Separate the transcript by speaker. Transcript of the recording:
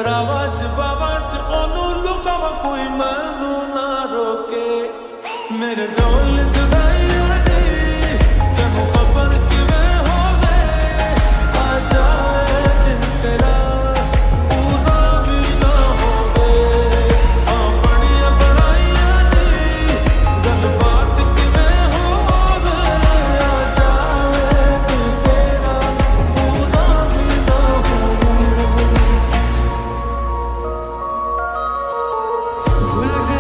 Speaker 1: ਰਾਵਾਂ ਚ ਬਾਵਾਂ ਚ ਉਹਨੂੰ ਲੁਕਾਵਾਂ ਕੋਈ ਮੈਨੂੰ ਨਾ ਰੋਕੇ ਮੇਰੇ ਢੋਲ ਜੁਦਾਈਆਂ ਦੀ ਤੈਨੂੰ ਖਬਰ ਕਿਵੇਂ ਹੋਵੇ ਆ ਜਾਵੇ ਦਿਨ ਤੇਰਾ ਪੂਰਾ ਵੀ ਨਾ ਹੋਵੇ ਆਪਣੀਆਂ ਬਣਾਈਆਂ ਦੀ ਗੱਲਬਾਤ ਕਿਵੇਂ ਹੋਵੇ ਆ ਜਾਵੇ ਦਿਨ ਤੇਰਾ ਪੂਰਾ ਵੀ ਨਾ ਹੋਵੇ
Speaker 2: भूल गए